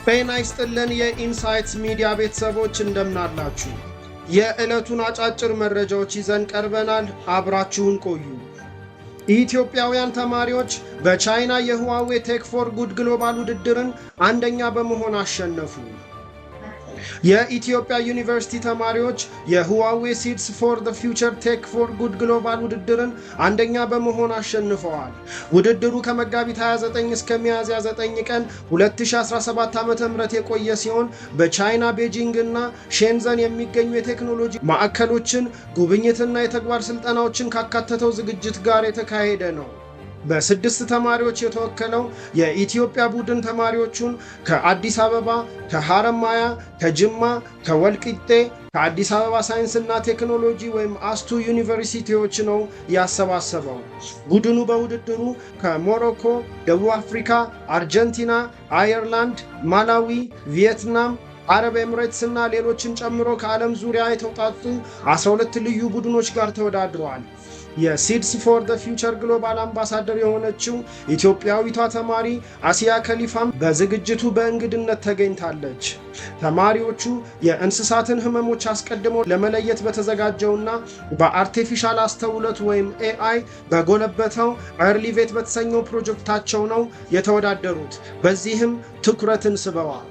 ጤና ይስጥልን የኢንሳይትስ ሚዲያ ቤተሰቦች እንደምን አላችሁ? የዕለቱን አጫጭር መረጃዎች ይዘን ቀርበናል። አብራችሁን ቆዩ። ኢትዮጵያውያን ተማሪዎች በቻይና የሁዋዌ ቴክ ፎር ጉድ ግሎባል ውድድርን አንደኛ በመሆን አሸነፉ። የኢትዮጵያ ዩኒቨርሲቲ ተማሪዎች የሁዋዌ ሲድስ ፎር ዘ ፊውቸር ቴክ ፎር ጉድ ግሎባል ውድድርን አንደኛ በመሆን አሸንፈዋል። ውድድሩ ከመጋቢት 29 እስከ ሚያዝያ 9 ቀን 2017 ዓ.ም የቆየ ሲሆን በቻይና ቤጂንግ እና ሼንዘን የሚገኙ የቴክኖሎጂ ማዕከሎችን ጉብኝትና የተግባር ስልጠናዎችን ካካተተው ዝግጅት ጋር የተካሄደ ነው። በስድስት ተማሪዎች የተወከለው የኢትዮጵያ ቡድን ተማሪዎቹን ከአዲስ አበባ፣ ከሐረማያ፣ ከጅማ፣ ከወልቂጤ፣ ከአዲስ አበባ ሳይንስና ቴክኖሎጂ አስቱ ዩኒቨርሲቲዎች ነው ያሰባሰበው። ቡድኑ በውድድሩ ከሞሮኮ፣ ደቡብ አፍሪካ፣ አርጀንቲና፣ አየርላንድ፣ ማላዊ፣ ቪየትናም፣ አረብ ኤምሬትስ እና ሌሎችን ጨምሮ ከዓለም ዙሪያ የተውጣጡ 12 ልዩ ቡድኖች ጋር ተወዳድረዋል። የሲድስ ፎር ዘ ፊውቸር ግሎባል አምባሳደር የሆነችው ኢትዮጵያዊቷ ተማሪ አሲያ ከሊፋም በዝግጅቱ በእንግድነት ተገኝታለች። ተማሪዎቹ የእንስሳትን ህመሞች አስቀድሞ ለመለየት በተዘጋጀውና በአርቲፊሻል አስተውሎት ኤአይ በጎለበተው ኤርሊቬት በተሰኘው ፕሮጀክታቸው ነው የተወዳደሩት። በዚህም ትኩረትን ስበዋል።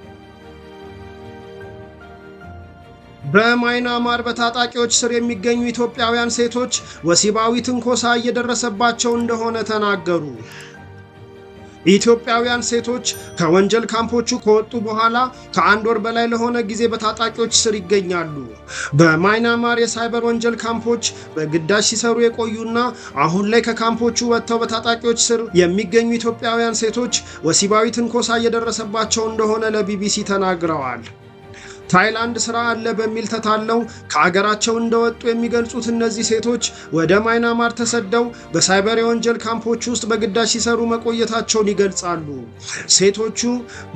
በማይናማር በታጣቂዎች ስር የሚገኙ ኢትዮጵያውያን ሴቶች ወሲባዊ ትንኮሳ እየደረሰባቸው እንደሆነ ተናገሩ። ኢትዮጵያውያን ሴቶች ከወንጀል ካምፖቹ ከወጡ በኋላ ከአንድ ወር በላይ ለሆነ ጊዜ በታጣቂዎች ስር ይገኛሉ። በማይናማር የሳይበር ወንጀል ካምፖች በግዳጅ ሲሰሩ የቆዩና አሁን ላይ ከካምፖቹ ወጥተው በታጣቂዎች ስር የሚገኙ ኢትዮጵያውያን ሴቶች ወሲባዊ ትንኮሳ እየደረሰባቸው እንደሆነ ለቢቢሲ ተናግረዋል። ታይላንድ ስራ አለ በሚል ተታለው ከአገራቸው እንደወጡ የሚገልጹት እነዚህ ሴቶች ወደ ማይናማር ተሰደው በሳይበር የወንጀል ካምፖች ውስጥ በግዳጅ ሲሰሩ መቆየታቸውን ይገልጻሉ። ሴቶቹ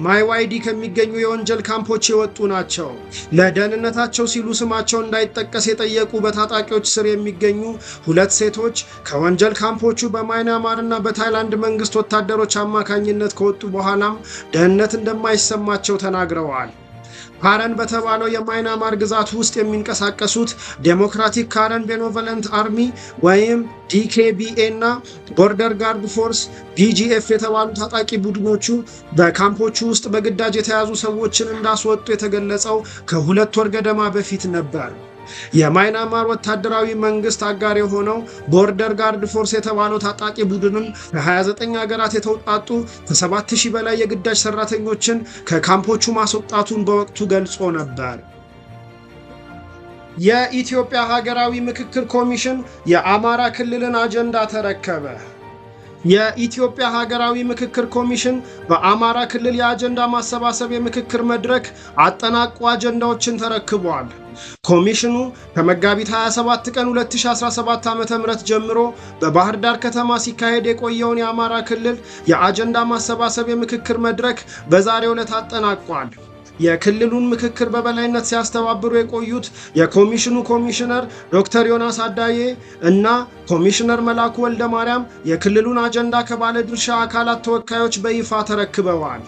ማይዋይዲ ከሚገኙ የወንጀል ካምፖች የወጡ ናቸው። ለደህንነታቸው ሲሉ ስማቸው እንዳይጠቀስ የጠየቁ በታጣቂዎች ስር የሚገኙ ሁለት ሴቶች ከወንጀል ካምፖቹ በማይናማር እና በታይላንድ መንግስት ወታደሮች አማካኝነት ከወጡ በኋላም ደህንነት እንደማይሰማቸው ተናግረዋል። ካረን በተባለው የማይናማር ግዛት ውስጥ የሚንቀሳቀሱት ዴሞክራቲክ ካረን ቤኔቮለንት አርሚ ዲኬቢኤ እና ቦርደር ጋርድ ፎርስ BGF የተባሉ ታጣቂ ቡድኖቹ በካምፖቹ ውስጥ በግዳጅ የተያዙ ሰዎችን እንዳስወጡ የተገለጸው ከ2 ወር ገደማ በፊት ነበር። የማይናማር ወታደራዊ መንግስት አጋር የሆነው ቦርደር ጋርድ ፎርስ የተባለው ታጣቂ ቡድንም ከ29 ሀገራት የተውጣጡ ከ7000 በላይ የግዳጅ ሰራተኞችን ከካምፖቹ ማስወጣቱን በወቅቱ ገልጾ ነበር። የኢትዮጵያ ሀገራዊ ምክክር ኮሚሽን የአማራ ክልልን አጀንዳ ተረከበ። የኢትዮጵያ ሀገራዊ ምክክር ኮሚሽን በአማራ ክልል የአጀንዳ ማሰባሰብ የምክክር መድረክ አጠናቆ አጀንዳዎችን ተረክቧል። ኮሚሽኑ ከመጋቢት 27 ቀን 2017 ዓ.ም ጀምሮ በባህር ዳር ከተማ ሲካሄድ የቆየውን የአማራ ክልል የአጀንዳ ማሰባሰብ የምክክር መድረክ በዛሬው ዕለት አጠናቋል። የክልሉን ምክክር በበላይነት ሲያስተባብሩ የቆዩት የኮሚሽኑ ኮሚሽነር ዶክተር ዮናስ አዳዬ እና ኮሚሽነር መላኩ ወልደ ማርያም የክልሉን አጀንዳ ከባለድርሻ አካላት ተወካዮች በይፋ ተረክበዋል።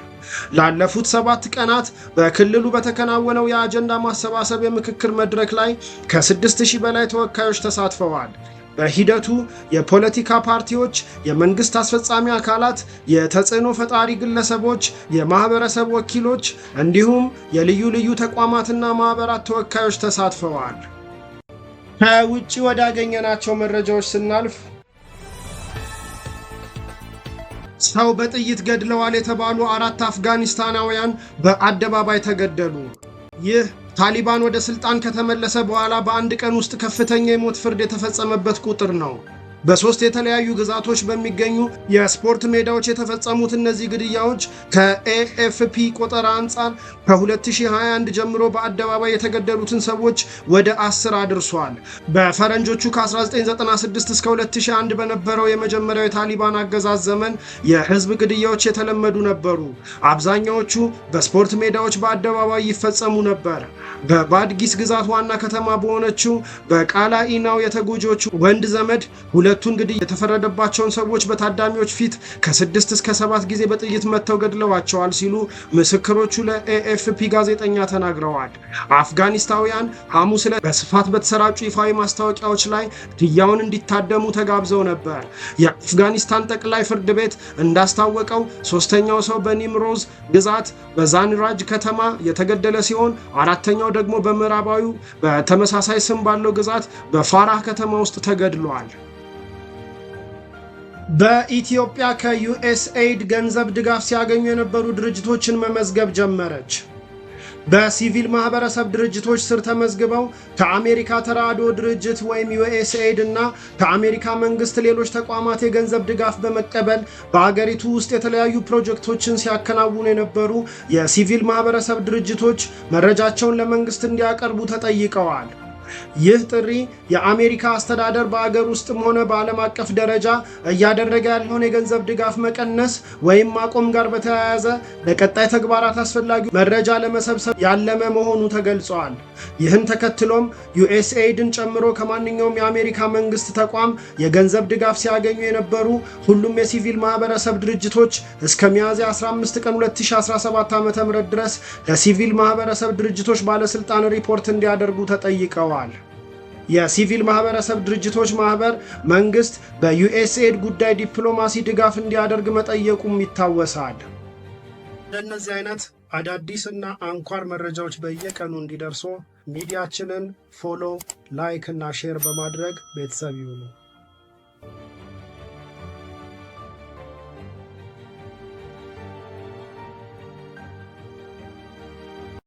ላለፉት 7 ቀናት በክልሉ በተከናወነው የአጀንዳ ማሰባሰብ የምክክር መድረክ ላይ ከ6000 በላይ ተወካዮች ተሳትፈዋል። በሂደቱ የፖለቲካ ፓርቲዎች፣ የመንግስት አስፈጻሚ አካላት፣ የተጽዕኖ ፈጣሪ ግለሰቦች፣ የማህበረሰብ ወኪሎች እንዲሁም የልዩ ልዩ ተቋማትና ማህበራት ተወካዮች ተሳትፈዋል። ከውጭ ወዳገኘናቸው መረጃዎች ስናልፍ ሰው በጥይት ገድለዋል የተባሉ 4 አፍጋኒስታናውያን በአደባባይ ተገደሉ። ይህ ታሊባን ወደ ስልጣን ከተመለሰ በኋላ በአንድ ቀን ውስጥ ከፍተኛ የሞት ፍርድ የተፈጸመበት ቁጥር ነው። በ3 የተለያዩ ግዛቶች በሚገኙ የስፖርት ሜዳዎች የተፈጸሙት እነዚህ ግድያዎች ከኤኤፍፒ ቆጠራ አንጻር ከ2021 ጀምሮ በአደባባይ የተገደሉትን ሰዎች ወደ 10 አድርሷል። በፈረንጆቹ ከ1996 እስከ 2001 በነበረው የመጀመሪያው የታሊባን አገዛዝ ዘመን የህዝብ ግድያዎች የተለመዱ ነበሩ። አብዛኛዎቹ በስፖርት ሜዳዎች በአደባባይ ይፈጸሙ ነበር። በባድጊስ ግዛት ዋና ከተማ በሆነችው በቃላኢናው የተጎጂዎች ወንድ ዘመድ ሁለቱ እንግዲህ የተፈረደባቸውን ሰዎች በታዳሚዎች ፊት ከ6 እስከ 7 ጊዜ በጥይት መተው ገድለዋቸዋል ሲሉ ምስክሮቹ ለኤኤፍፒ ጋዜጠኛ ተናግረዋል። አፍጋኒስታውያን ሐሙስ ዕለት በስፋት በተሰራጩ ይፋዊ ማስታወቂያዎች ላይ ግድያውን እንዲታደሙ ተጋብዘው ነበር። የአፍጋኒስታን ጠቅላይ ፍርድ ቤት እንዳስታወቀው ሶስተኛው ሰው በኒምሮዝ ግዛት በዛንራጅ ከተማ የተገደለ ሲሆን አራተኛው ደግሞ በምዕራባዊው በተመሳሳይ ስም ባለው ግዛት በፋራህ ከተማ ውስጥ ተገድሏል። በኢትዮጵያ ከዩኤስኤይድ ገንዘብ ድጋፍ ሲያገኙ የነበሩ ድርጅቶችን መመዝገብ ጀመረች። በሲቪል ማህበረሰብ ድርጅቶች ስር ተመዝግበው ከአሜሪካ ተራድኦ ድርጅት ወይም ዩኤስኤይድ እና ከአሜሪካ መንግስት ሌሎች ተቋማት የገንዘብ ድጋፍ በመቀበል በአገሪቱ ውስጥ የተለያዩ ፕሮጀክቶችን ሲያከናውኑ የነበሩ የሲቪል ማህበረሰብ ድርጅቶች መረጃቸውን ለመንግስት እንዲያቀርቡ ተጠይቀዋል። ይህ ጥሪ የአሜሪካ አስተዳደር በአገር ውስጥም ሆነ በዓለም አቀፍ ደረጃ እያደረገ ያለውን የገንዘብ ድጋፍ መቀነስ ወይም ማቆም ጋር በተያያዘ ለቀጣይ ተግባራት አስፈላጊ መረጃ ለመሰብሰብ ያለመ መሆኑ ተገልጿል። ይህን ተከትሎም ዩኤስኤይድን ጨምሮ ከማንኛውም የአሜሪካ መንግስት ተቋም የገንዘብ ድጋፍ ሲያገኙ የነበሩ ሁሉም የሲቪል ማህበረሰብ ድርጅቶች እስከ ሚያዝያ 15 ቀን 2017 ዓ.ም ድረስ ለሲቪል ማህበረሰብ ድርጅቶች ባለስልጣን ሪፖርት እንዲያደርጉ ተጠይቀዋል። የሲቪል ማህበረሰብ ድርጅቶች ማህበር መንግስት በዩኤስኤይድ ጉዳይ ዲፕሎማሲ ድጋፍ እንዲያደርግ መጠየቁም ይታወሳል። ለእነዚህ አይነት አዳዲስ እና አንኳር መረጃዎች በየቀኑ እንዲደርሱ ሚዲያችንን ፎሎ፣ ላይክ እና ሼር በማድረግ ቤተሰብ ይሁኑ።